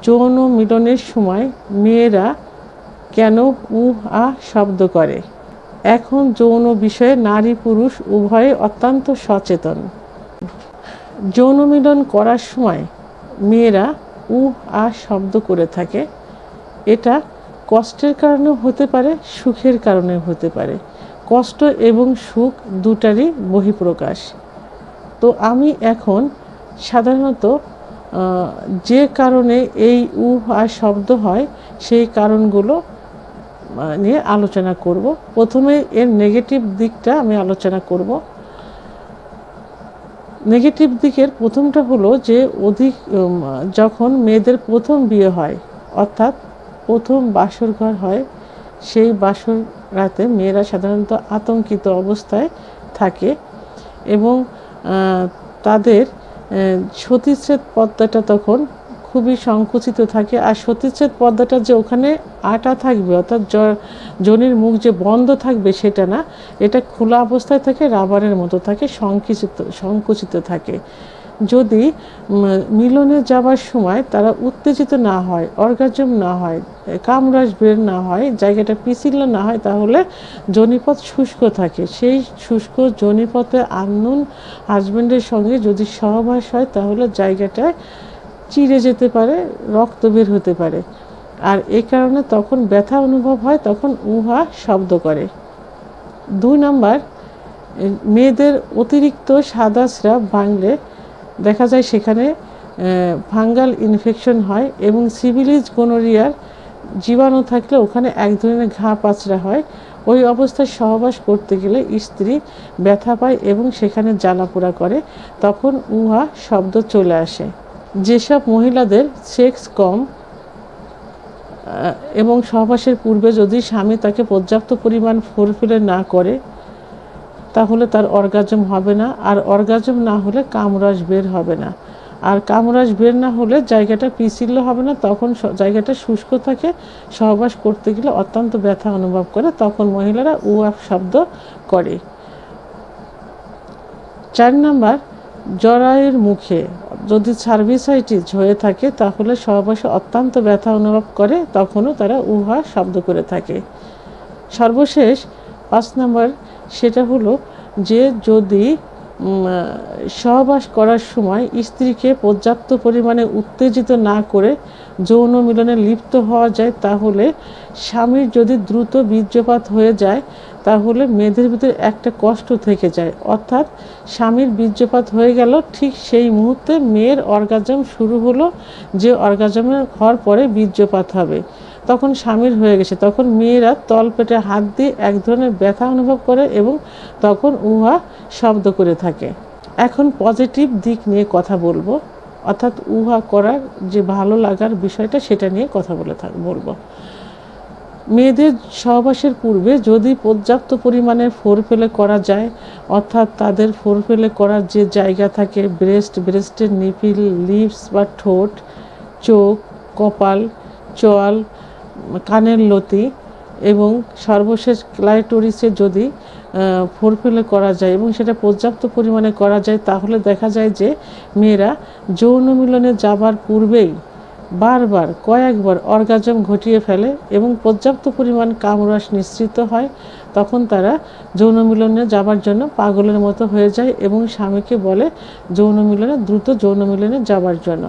যৌন মিলনের সময় মেয়েরা কেন আ শব্দ করে? এখন যৌন বিষয়ে নারী পুরুষ উভয়ে অত্যন্ত সচেতন। যৌন মিলন করার সময় মেয়েরা আ শব্দ করে থাকে। এটা কষ্টের কারণেও হতে পারে, সুখের কারণেও হতে পারে। কষ্ট এবং সুখ দুটারই বহিঃপ্রকাশ। তো আমি এখন সাধারণত যে কারণে এই আ শব্দ হয় সেই কারণগুলো নিয়ে আলোচনা করব। প্রথমে এর নেগেটিভ দিকটা আমি আলোচনা করব। নেগেটিভ দিকের প্রথমটা হলো যে যখন মেয়েদের প্রথম বিয়ে হয়, অর্থাৎ প্রথম বাসর ঘর হয়, সেই বাসর রাতে মেয়েরা সাধারণত আতঙ্কিত অবস্থায় থাকে এবং তাদের সতীচ্ছেদ পর্দাটা তখন খুবই সংকুচিত থাকে। আর সতীচ্ছেদ পর্দাটা যে ওখানে আটা থাকবে, অর্থাৎ যোনির মুখ যে বন্ধ থাকবে সেটা না, এটা খোলা অবস্থায় থাকে, রাবারের মতো থাকে, সংকুচিত থাকে। যদি মিলনে যাবার সময় তারা উত্তেজিত না হয়, অর্গাজম না হয়, কামরাজ বের না হয়, জায়গাটা পিছিল না হয়, তাহলে যোনিপথ শুষ্ক থাকে। সেই শুষ্ক যোনিপথে আননোন হাজব্যান্ডের সঙ্গে যদি সহবাস হয় তাহলে জায়গাটায় চিড়ে যেতে পারে, রক্ত বের হতে পারে। আর এই কারণে তখন ব্যথা অনুভব হয়, তখন উহা শব্দ করে। 2 নাম্বার, মেয়েদের অতিরিক্ত সাদা স্রাব ভাঙলে দেখা যায় সেখানে ফাঙ্গাল ইনফেকশন হয় এবং সিফিলিস গোনোরিয়ার জীবাণু থাকলে ওখানে এক ধরনের ঘা পাচড়া হয়। ওই অবস্থায় সহবাস করতে গেলে স্ত্রী ব্যথা পায় এবং সেখানে জ্বালাপোড়া করে, তখন উহা শব্দ চলে আসে। যেসব মহিলাদের সেক্স কম এবং সহবাসের পূর্বে যদি স্বামী তাকে পর্যাপ্ত পরিমাণ ফোরফিলে না করে তাহলে তার অর্গাজম হবে না, আর অর্গাজম না হলে কামরস বের হবে না, আর কামরস বের না হলে জায়গাটা পিছিল্য হবে না, তখন জায়গাটা শুষ্ক থাকে, সহবাস করতে গেলে অত্যন্ত ব্যথা অনুভব করে, তখন মহিলারা উহা শব্দ করে। 4 নাম্বার, জরায়ুর মুখে যদি সার্ভিসাইটিস হয়ে থাকে তাহলে সহবাসে অত্যন্ত ব্যথা অনুভব করে, তখনও তারা উহা শব্দ করে থাকে। সর্বশেষ 5 নাম্বার, সেটা হলো যে যদি সহবাস করার সময় স্ত্রীকে পর্যাপ্ত পরিমাণে উত্তেজিত না করে যৌন মিলনে লিপ্ত হওয়া যায়, তাহলে স্বামীর যদি দ্রুত বীর্যপাত হয়ে যায় তাহলে মেয়েদের ভিতরে একটা কষ্ট থেকে যায়, অর্থাৎ স্বামীর বীর্যপাত হয়ে গেল, ঠিক সেই মুহূর্তে মেয়ের অর্গাজম শুরু হলো, যে অর্গাজমের হওয়ার পরে বীর্যপাত হবে, তখন স্বামীর হয়ে গেছে, তখন মেয়েরা তলপেটে হাত দিয়ে এক ধরনের ব্যথা অনুভব করে এবং তখন উহা শব্দ করে থাকে। এখন পজিটিভ দিক নিয়ে কথা বলবো, অর্থাৎ উহা করার যে ভালো লাগার বিষয়টা সেটা নিয়ে কথা বলবো। মেয়েদের সহবাসের পূর্বে যদি পর্যাপ্ত পরিমাণে ফোরপ্লে করা যায়, অর্থাৎ তাদের ফোরপ্লে করার যে জায়গা থাকে, ব্রেস্টের নিপিল, লিপস বা ঠোঁট, চোখ, কপাল, চোয়াল, কানের লতি এবং সর্বশেষ ক্লাইটোরিসে যদি ফোরপ্লে করা যায় এবং সেটা পর্যাপ্ত পরিমাণে করা যায়, তাহলে দেখা যায় যে মেয়েরা যৌন মিলনে যাবার পূর্বেই বারবার কয়েকবার অর্গাজম ঘটিয়ে ফেলে এবং পর্যাপ্ত পরিমাণ কামরস নিঃসৃত হয়, তখন তারা যৌন মিলনে যাবার জন্য পাগলের মতো হয়ে যায় এবং স্বামীকে বলে দ্রুত যৌন মিলনে যাবার জন্য।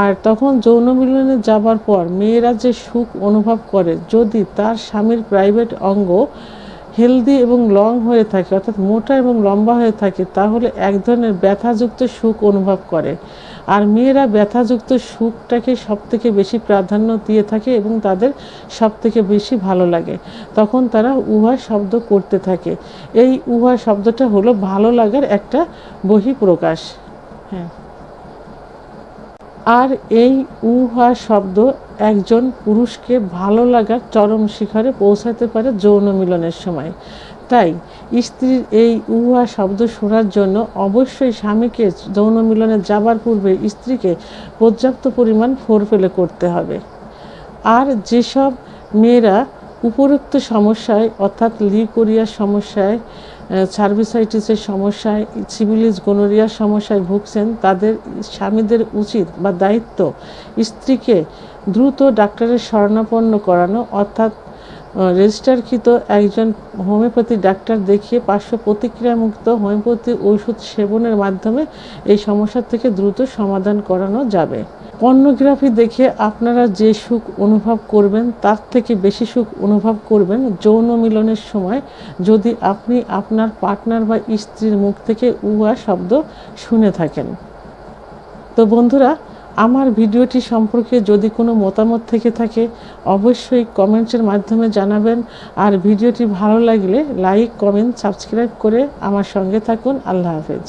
আর তখন যৌন মিলনে যাবার পর মেয়েরা যে সুখ অনুভব করে, যদি তার স্বামীর প্রাইভেট অঙ্গ হেলদি এবং লং হয়ে থাকে, অর্থাৎ মোটা এবং লম্বা হয়ে থাকে, তাহলে এক ধরনের ব্যথাযুক্ত সুখ অনুভব করে। আর মেয়েরা ব্যথাযুক্ত সুখটাকে সবথেকে বেশি প্রাধান্য দিয়ে থাকে এবং তাদের সবথেকে বেশি ভালো লাগে, তখন তারা উহা শব্দ করতে থাকে। এই উহা শব্দটা হলো ভালো লাগার একটা বহিঃপ্রকাশ। হ্যাঁ, আর এই উহা শব্দ একজন পুরুষকে ভালো লাগার চরম শিখরে পৌঁছাতে পারে যৌন মিলনের সময়। তাই স্ত্রীর এই উহা শব্দ শোনার জন্য অবশ্যই স্বামীকে যৌন মিলনে যাবার পূর্বে স্ত্রীকে পর্যাপ্ত পরিমাণ ফোরপ্লে করতে হবে। আর যেসব মেয়েরা উপরোক্ত সমস্যায়, অর্থাৎ লিকোরিয়ার সমস্যায় সার্ভিসাইটিসের সমস্যায়, সিফিলিস, গোনোরিয়ার সমস্যায় ভুগছেন, তাদের স্বামীদের উচিত বা দায়িত্ব স্ত্রীকে দ্রুত ডাক্তারের শরণাপন্ন করানো, অর্থাৎ রেজিস্টারকৃত একজন হোমিওপ্যাথি ডাক্তার দেখিয়ে পার্শ্ব প্রতিক্রিয়ামুক্ত হোমিওপ্যাথি ওষুধ সেবনের মাধ্যমে এই সমস্যা থেকে দ্রুত সমাধান করানো যাবে। পর্নোগ্রাফি দেখে আপনারা যে সুখ অনুভব করবেন তার থেকে বেশি সুখ অনুভব করবেন যৌন মিলনের সময় যদি আপনি আপনার পার্টনার বা স্ত্রীর মুখ থেকে উহা শব্দ শুনে থাকেন। তো বন্ধুরা, আমার ভিডিওটি সম্পর্কে যদি কোনো মতামত থেকে থাকে অবশ্যই কমেন্টসের মাধ্যমে জানাবেন। আর ভিডিওটি ভালো লাগলে লাইক, কমেন্ট, সাবস্ক্রাইব করে আমার সঙ্গে থাকুন। আল্লাহ হাফেজ।